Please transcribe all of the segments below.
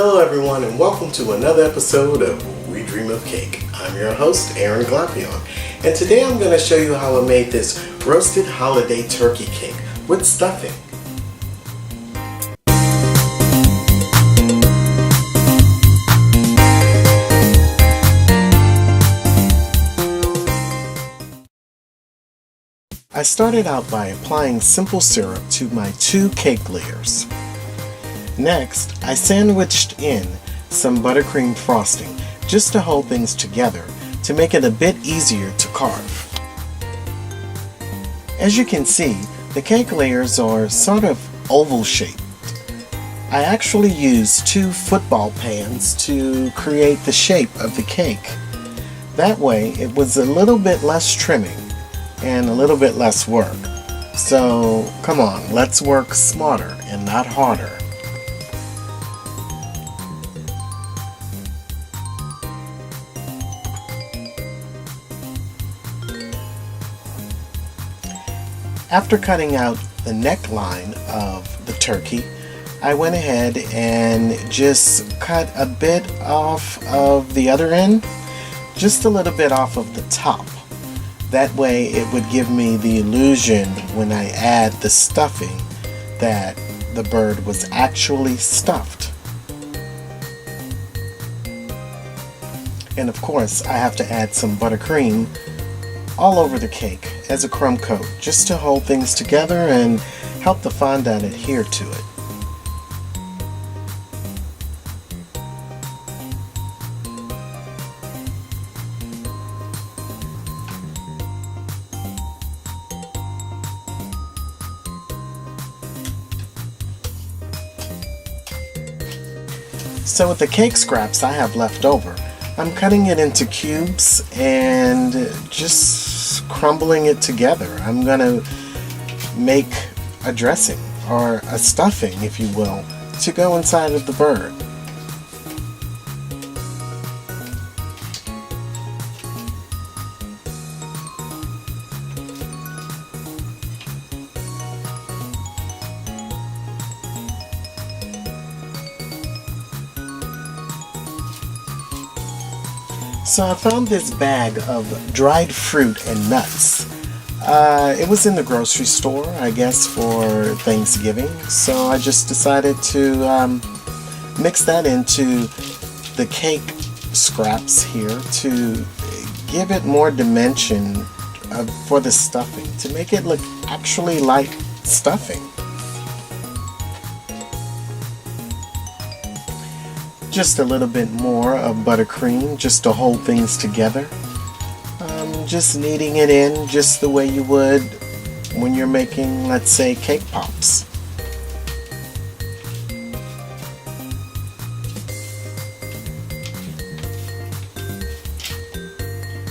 Hello everyone and welcome to another episode of We Dream of Cake. I'm your host, Aaron Glapion, and today I'm going to show you how I made this roasted holiday turkey cake with stuffing. I started out by applying simple syrup to my 2 cake layers. Next, I sandwiched in some buttercream frosting just to hold things together to make it a bit easier to carve. As you can see, the cake layers are sort of oval shaped. I actually used 2 football pans to create the shape of the cake. That way, it was a little bit less trimming and a little bit less work. So, come on, let's work smarter and not harder. After cutting out the neckline of the turkey, I went ahead and just cut a bit off of the other end, just a little bit off of the top. That way it would give me the illusion when I add the stuffing that the bird was actually stuffed. And of course I have to add some buttercream all over the cake as a crumb coat just to hold things together and help the fondant adhere to it. So with the cake scraps I have left over, I'm cutting it into cubes and just crumbling it together. I'm gonna make a dressing, or a stuffing if you will, to go inside of the bird. So I found this bag of dried fruit and nuts. It was in the grocery store, I guess for Thanksgiving, so I just decided to mix that into the cake scraps here to give it more dimension for the stuffing, to make it look actually like stuffing. Just a little bit more of buttercream just to hold things together. Just kneading it in just the way you would when you're making, let's say, cake pops.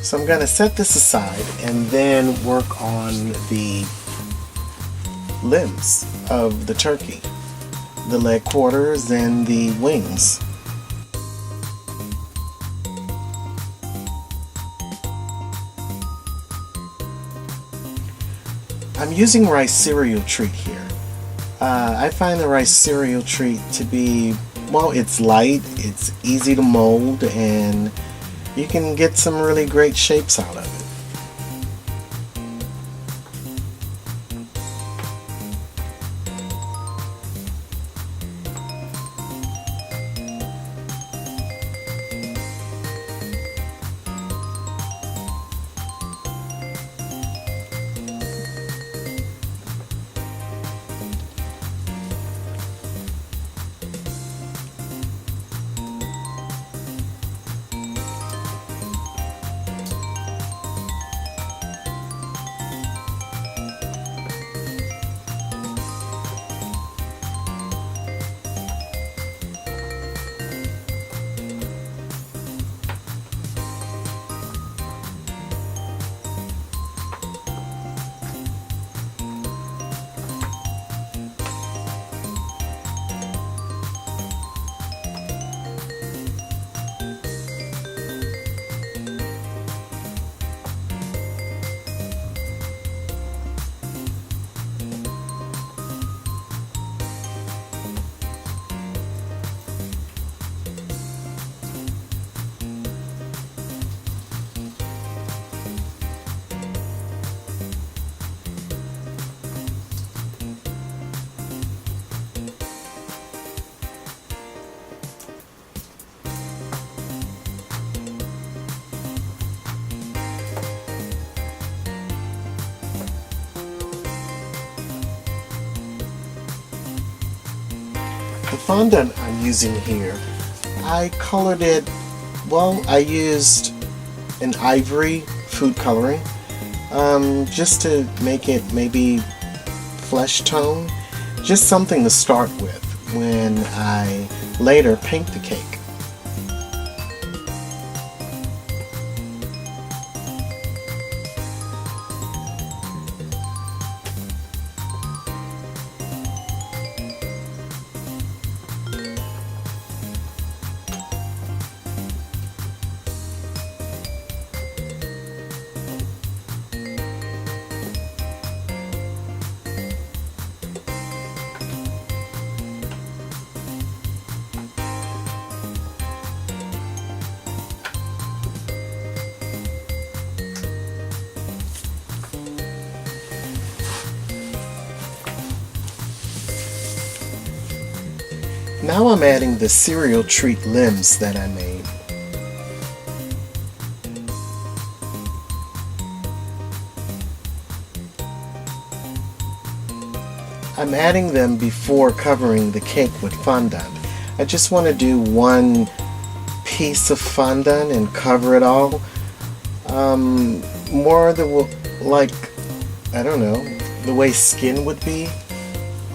So I'm going to set this aside and then work on the limbs of the turkey, the leg quarters and the wings. I'm using rice cereal treat here. I find the rice cereal treat to be, well, it's light, it's easy to mold, and you can get some really great shapes out of it. The fondant I'm using here, I colored it, well, I used an ivory food coloring, just to make it maybe flesh tone, just something to start with when I later paint the cake. Now I'm adding the cereal treat limbs that I made. I'm adding them before covering the cake with fondant. I just want to do one piece of fondant and cover it all. More like, I don't know, the way skin would be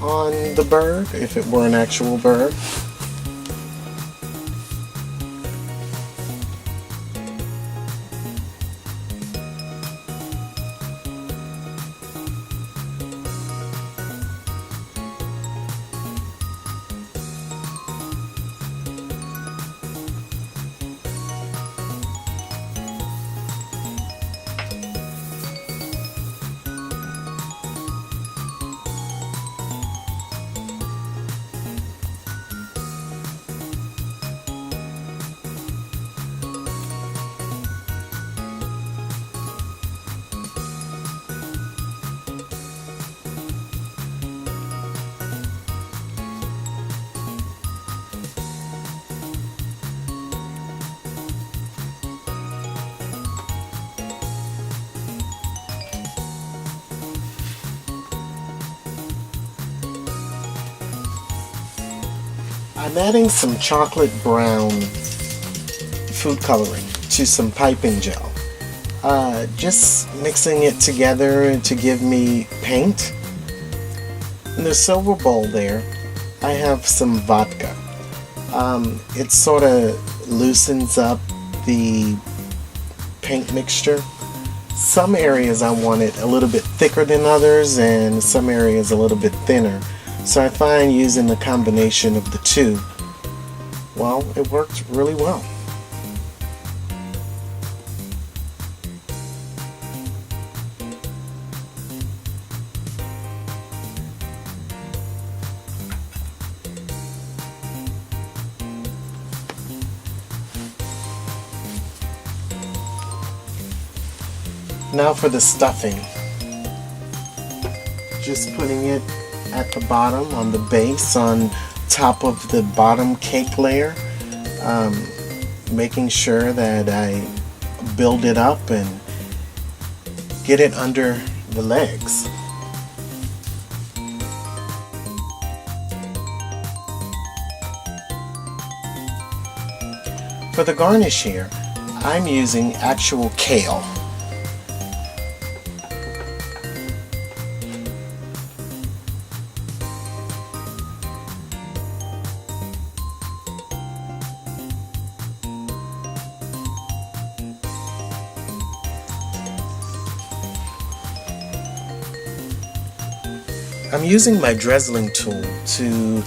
on the bird if it were an actual bird. I'm adding some chocolate brown food coloring to some piping gel. Just mixing it together to give me paint. In the silver bowl there, I have some vodka. It sort of loosens up the paint mixture. Some areas I want it a little bit thicker than others, and some areas a little bit thinner. So I find using the combination of the two, well, it works really well. Now for the stuffing. Just putting it at the bottom, on the base, on top of the bottom cake layer, making sure that I build it up and get it under the legs. For the garnish here, I'm using actual kale. I'm using my drizzling tool to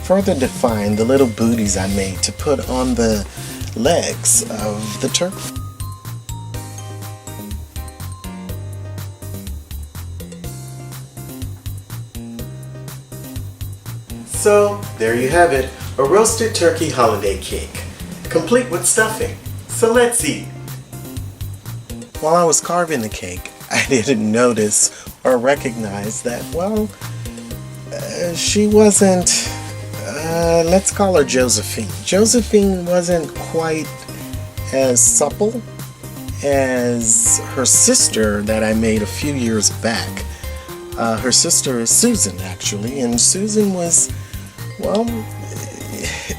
further define the little booties I made to put on the legs of the turkey. So, there you have it, a roasted turkey holiday cake, complete with stuffing. So let's eat. While I was carving the cake, I didn't notice or recognize that, well, she wasn't, let's call her Josephine. Josephine wasn't quite as supple as her sister that I made a few years back. Her sister is Susan, actually, and Susan was Well,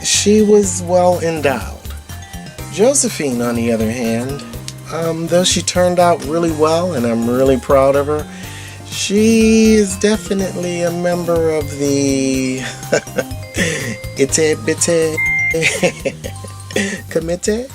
she was well endowed. Josephine, on the other hand, though she turned out really well and I'm really proud of her, she is definitely a member of the ite bitte committee.